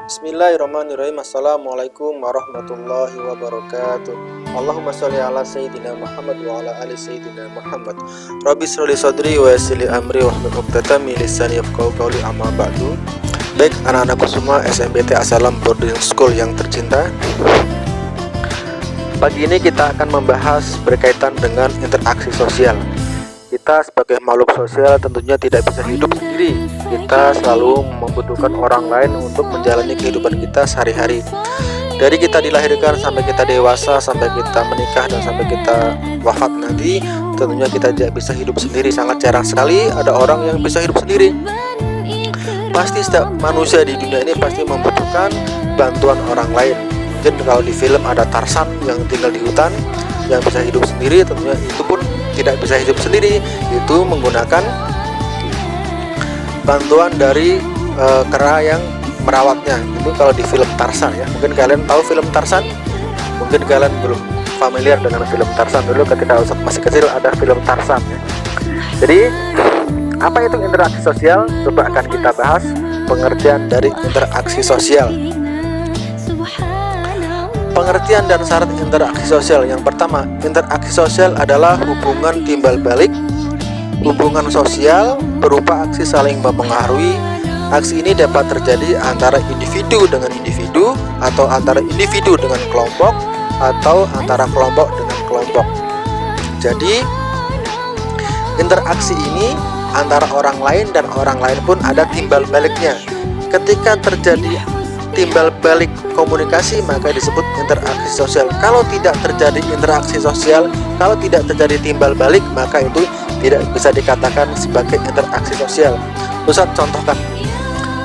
Bismillahirrahmanirrahim. Assalamualaikum warahmatullahi wabarakatuh. Allahumma sholli ala sayyidina Muhammad wa ala ali sayyidina Muhammad. Rabbi shrah li sadri wa yassir li amri wahlul 'uqdatam min lisani yafqahu qawli, amma ba'du. Baik anak-anakku semua SMBT Assalam Boarding School yang tercinta, pagi ini kita akan membahas berkaitan dengan interaksi sosial. Kita sebagai makhluk sosial tentunya tidak bisa hidup sendiri. Kita selalu membutuhkan orang lain untuk menjalani kehidupan kita sehari-hari. Dari kita dilahirkan sampai kita dewasa, sampai kita menikah, dan sampai kita wafat nanti, tentunya kita tidak bisa hidup sendiri. Sangat jarang sekali ada orang yang bisa hidup sendiri. Pasti setiap manusia di dunia ini pasti membutuhkan bantuan orang lain. Mungkin kalau di film ada Tarzan yang tinggal di hutan, yang bisa hidup sendiri, tentunya itu pun tidak bisa hidup sendiri, itu menggunakan bantuan dari kera yang merawatnya. Itu kalau di film Tarzan ya. Mungkin kalian tahu film Tarzan, mungkin kalian belum familiar dengan film Tarzan. Dulu ketika Ustaz masih kecil ada film Tarzan ya. Jadi apa itu interaksi sosial? Coba akan kita bahas pengertian dari interaksi sosial. Pengertian dan syarat interaksi sosial. Yang pertama, interaksi sosial adalah hubungan timbal balik. Hubungan sosial berupa aksi saling mempengaruhi. Aksi ini dapat terjadi antara individu dengan individu, atau antara individu dengan kelompok, atau antara kelompok dengan kelompok. Jadi, interaksi ini antara orang lain dan orang lain pun ada timbal baliknya. Ketika terjadi timbal balik komunikasi, maka disebut interaksi sosial. Kalau tidak terjadi interaksi sosial, kalau tidak terjadi timbal balik, maka itu tidak bisa dikatakan sebagai interaksi sosial. Ustaz contohkan,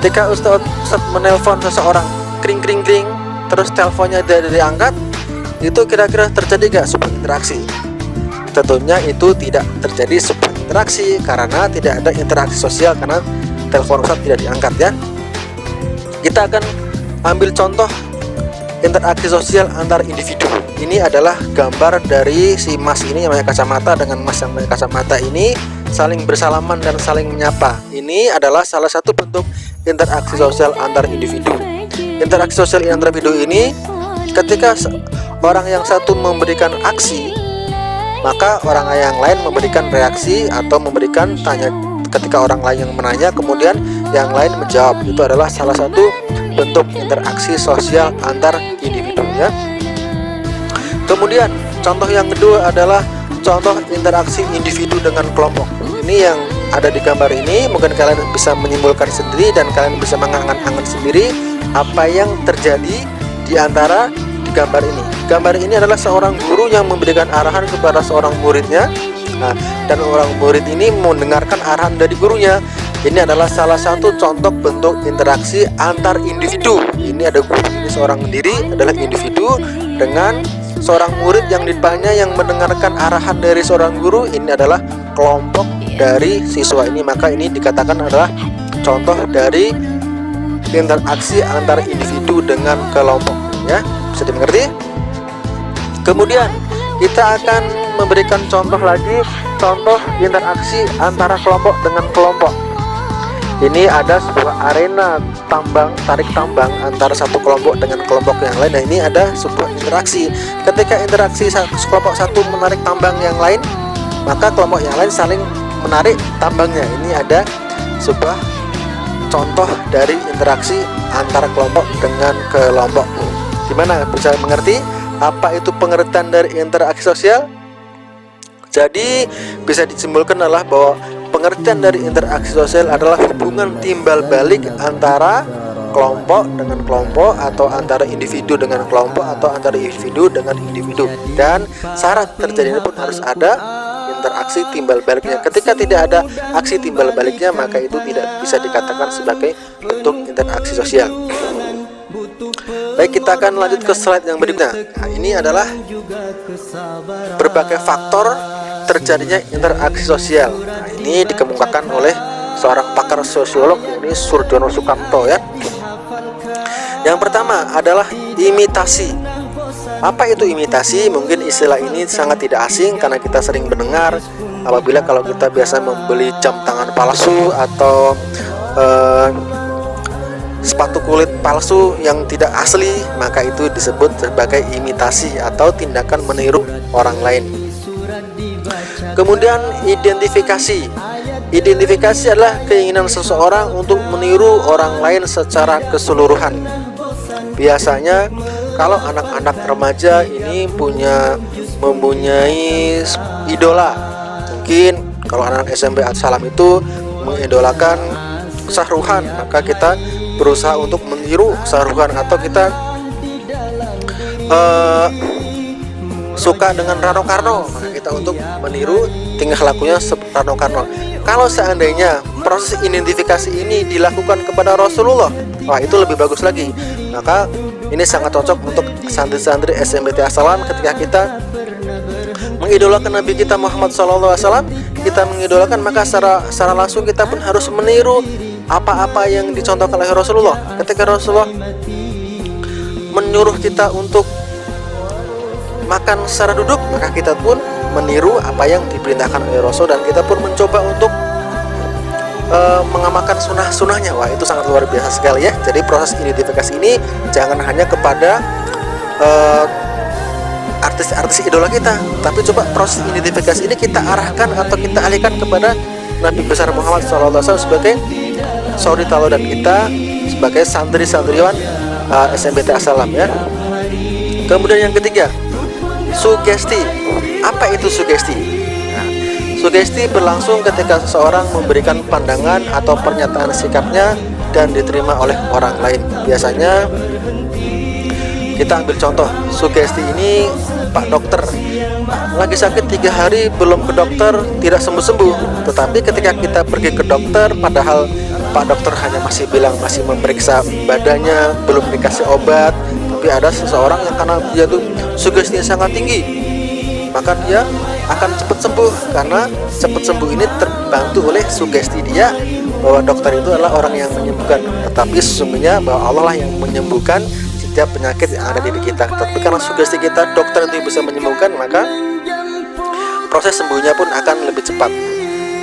ketika Ustaz menelpon seseorang, kring kring kring, terus teleponnya tidak diangkat, itu kira-kira terjadi gak sebuah interaksi? Tentunya itu tidak terjadi sebuah interaksi, karena tidak ada interaksi sosial, karena telepon Ustaz tidak diangkat ya. Kita akan ambil contoh interaksi sosial antar individu. Ini adalah gambar dari si Mas ini yang pakai kacamata dengan Mas yang pakai kacamata ini saling bersalaman dan saling menyapa. Ini adalah salah satu bentuk interaksi sosial antar individu. Interaksi sosial antar individu ini ketika orang yang satu memberikan aksi, maka orang yang lain memberikan reaksi atau memberikan tanya. Ketika orang lain yang menanya, kemudian yang lain menjawab. Itu adalah salah satu bentuk interaksi sosial antar individu ya. Kemudian contoh yang kedua adalah contoh interaksi individu dengan kelompok. Ini yang ada di gambar ini. Mungkin kalian bisa menyimpulkan sendiri dan kalian bisa mengangan-angan sendiri apa yang terjadi di antara di gambar ini. Gambar ini adalah seorang guru yang memberikan arahan kepada seorang muridnya. Nah, dan orang murid ini mendengarkan arahan dari gurunya. Ini adalah salah satu contoh bentuk interaksi antar individu. Ini ada guru, ini seorang diri adalah individu dengan seorang murid yang di depannya yang mendengarkan arahan dari seorang guru. Ini adalah kelompok dari siswa ini. Maka ini dikatakan adalah contoh dari interaksi antar individu dengan kelompok ya. Bisa dimengerti? Kemudian kita akan memberikan contoh lagi, contoh interaksi antara kelompok dengan kelompok. Ini ada sebuah arena tambang, tarik tambang antara satu kelompok dengan kelompok yang lain. Nah, ini ada sebuah interaksi. Ketika interaksi kelompok satu menarik tambang yang lain, maka kelompok yang lain saling menarik tambangnya. Ini ada sebuah contoh dari interaksi antara kelompok dengan kelompok. Gimana, bisa mengerti apa itu pengertian dari interaksi sosial? Jadi bisa disimpulkan adalah bahwa pengertian dari interaksi sosial adalah hubungan timbal balik antara kelompok dengan kelompok, atau antara individu dengan kelompok, atau antara individu dengan individu. Dan syarat terjadinya pun harus ada interaksi timbal baliknya. Ketika tidak ada aksi timbal baliknya, maka itu tidak bisa dikatakan sebagai bentuk interaksi sosial. Baik, kita akan lanjut ke slide yang berikutnya. Nah, ini adalah berbagai faktor terjadinya interaksi sosial. Nah, ini dikemukakan oleh seorang pakar sosiolog, ini Surjono Sukamto ya. Yang pertama adalah imitasi. Apa itu imitasi? Mungkin istilah ini sangat tidak asing karena kita sering mendengar apabila kalau kita biasa membeli jam tangan palsu atau sepatu kulit palsu yang tidak asli, maka itu disebut sebagai imitasi atau tindakan meniru orang lain. Kemudian identifikasi. Identifikasi adalah keinginan seseorang untuk meniru orang lain secara keseluruhan. Biasanya kalau anak-anak remaja ini mempunyai idola. Mungkin kalau anak SMP Salam itu mengidolakan Shahruhan, maka kita berusaha untuk meniru Shahruhan, atau kita suka dengan Rano Karno, maka kita untuk meniru tingkah lakunya seperti Rano Karno. Kalau seandainya proses identifikasi ini dilakukan kepada Rasulullah, wah itu lebih bagus lagi. Maka ini sangat cocok untuk santri-santri SMBT As-Salam. Ketika kita mengidolakan Nabi kita Muhammad SAW, kita mengidolakan, maka secara langsung kita pun harus meniru apa-apa yang dicontohkan oleh Rasulullah. Ketika Rasulullah menyuruh kita untuk makan secara duduk, maka kita pun meniru apa yang diperintahkan oleh Rasul, dan kita pun mencoba untuk mengamalkan sunnah-sunnahnya. Wah itu sangat luar biasa sekali ya. Jadi proses identifikasi ini jangan hanya kepada artis-artis idola kita, tapi coba proses identifikasi ini kita arahkan atau kita alihkan kepada Nabi besar Muhammad SAW sebagai suri tauladan kita, sebagai santri-santriwan SMBT As-Salam ya. Kemudian yang ketiga, sugesti. Apa itu sugesti? Nah, sugesti berlangsung ketika seseorang memberikan pandangan atau pernyataan sikapnya dan diterima oleh orang lain. Biasanya kita ambil contoh sugesti ini, Pak dokter lagi sakit 3 hari belum ke dokter, tidak sembuh-sembuh. Tetapi ketika kita pergi ke dokter, padahal Pak dokter hanya masih bilang masih memeriksa badannya, belum dikasih obat, tapi ada seseorang yang karena dia tuh sugestinya sangat tinggi, maka dia akan cepat sembuh. Karena cepat sembuh ini terbantu oleh sugesti dia bahwa dokter itu adalah orang yang menyembuhkan, tetapi sesungguhnya bahwa Allah lah yang menyembuhkan setiap penyakit yang ada di diri kita. Tapi karena sugesti kita dokter itu bisa menyembuhkan, maka proses sembuhnya pun akan lebih cepat.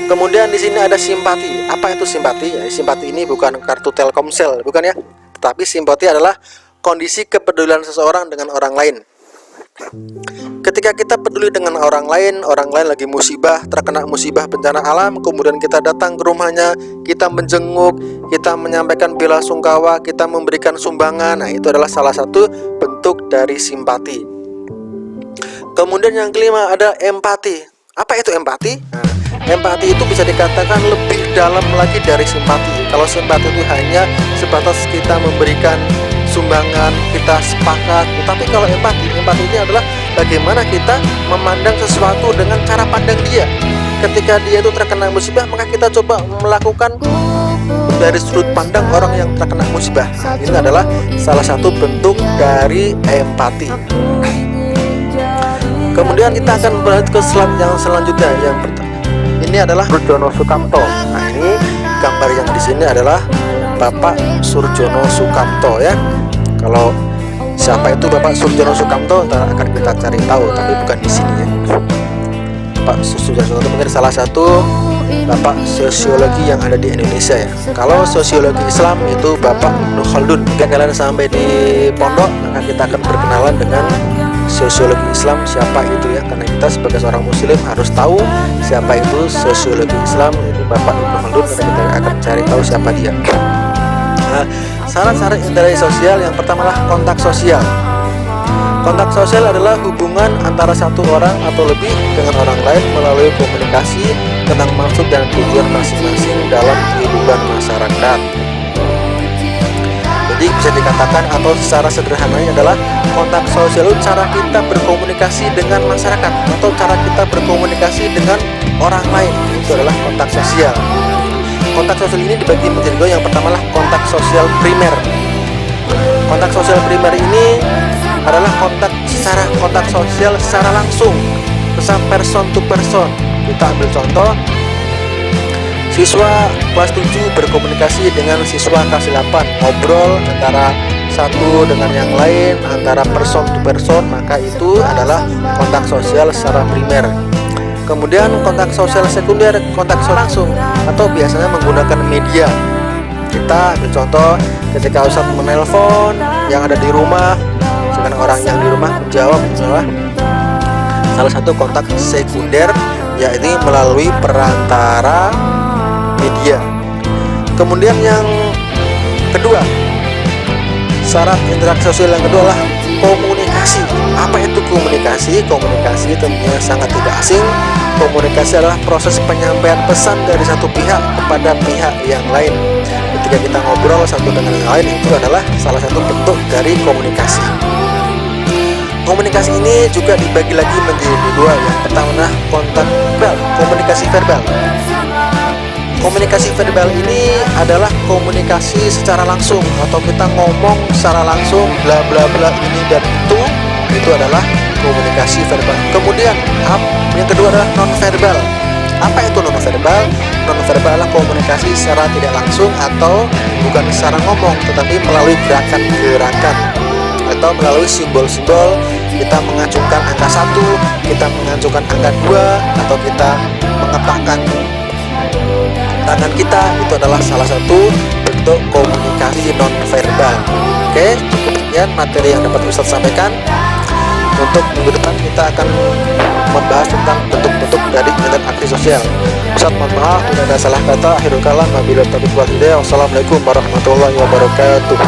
Kemudian di sini ada simpati. Apa itu simpati? Ya, simpati ini bukan kartu Telkomsel, bukan ya. Tetapi simpati adalah kondisi kepedulian seseorang dengan orang lain. Ketika kita peduli dengan orang lain lagi musibah, terkena musibah bencana alam, kemudian kita datang ke rumahnya, kita menjenguk, kita menyampaikan bela sungkawa, kita memberikan sumbangan. Nah, itu adalah salah satu bentuk dari simpati. Kemudian yang kelima ada empati. Apa itu empati? Nah, empati itu bisa dikatakan lebih dalam lagi dari simpati. Kalau simpati itu hanya sebatas kita memberikan sumbangan, kita sepakat. Tapi kalau empati ini adalah bagaimana kita memandang sesuatu dengan cara pandang dia. Ketika dia itu terkena musibah, maka kita coba melakukan dari sudut pandang orang yang terkena musibah. Nah, ini adalah salah satu bentuk dari empati. Kemudian kita akan berlanjut ke slide yang selanjutnya. Ini adalah Surjono Sukamto. Nah, ini gambar yang di sini adalah Bapak Surjono Sukamto ya. Kalau siapa itu Bapak Surjono Sukamto, ntar akan kita cari tahu, tapi bukan di sini ya. Pak Surjono Sukamto mungkin salah satu Bapak sosiologi yang ada di Indonesia ya. Kalau sosiologi Islam itu Bapak Ibnu Khaldun. Jika kalian sampai di pondok, maka kita akan berkenalan dengan sosiologi Islam siapa itu ya, karena kita sebagai seorang muslim harus tahu siapa itu sosiologi Islam, yaitu Bapak Ibnu Khaldun, karena kita akan cari tahu siapa dia. Nah, syarat-syarat interaksi sosial yang pertama adalah kontak sosial. Kontak sosial adalah hubungan antara satu orang atau lebih dengan orang lain melalui komunikasi tentang maksud dan tujuan masing-masing dalam kehidupan masyarakat. Jadi bisa dikatakan atau secara sederhananya adalah kontak sosial itu cara kita berkomunikasi dengan masyarakat atau cara kita berkomunikasi dengan orang lain. Itu adalah kontak sosial. Kontak sosial ini dibagi menjadi dua. Yang pertama adalah kontak sosial primer. Kontak sosial primer ini adalah kontak sosial secara langsung, secara person to person. Kita ambil contoh, siswa kelas 7 berkomunikasi dengan siswa kelas 8, ngobrol antara satu dengan yang lain, antara person to person, maka itu adalah kontak sosial secara primer. Kemudian kontak sosial sekunder, kontak sosial langsung atau biasanya menggunakan media. Kita ambil contoh, ketika Ustadz menelpon yang ada di rumah, sedangkan orang yang di rumah menjawab salah satu kontak sekunder, yaitu melalui perantara media. Kemudian yang kedua, syarat interaksi sosial yang kedua adalah komunikasi. Apa itu komunikasi? Komunikasi tentunya sangat tidak asing. Komunikasi adalah proses penyampaian pesan dari satu pihak kepada pihak yang lain. Ketika kita ngobrol satu dengan yang lain, itu adalah salah satu bentuk dari komunikasi. Komunikasi ini juga dibagi lagi menjadi dua. Yang pertama adalah kontak verbal, komunikasi verbal. Komunikasi verbal ini adalah komunikasi secara langsung, atau kita ngomong secara langsung bla bla bla ini dan itu adalah komunikasi verbal. Kemudian yang kedua adalah non verbal. Apa itu non verbal? Non verbal adalah komunikasi secara tidak langsung atau bukan secara ngomong, tetapi melalui gerakan-gerakan atau melalui simbol-simbol. Kita mengacungkan angka 1, kita mengacungkan angka 2, atau kita mengepakkan tangan kita, itu adalah salah satu bentuk komunikasi non verbal. Oke, cukup sekian materi yang dapat Ustadz sampaikan. Untuk minggu depan kita akan membahas tentang bentuk-bentuk dari interaksi sosial. Ustadz mohon maaf bila ada salah kata. Akhirul kalam wabillahi taufiq wal hidayah. Wassalamualaikum warahmatullahi wabarakatuh.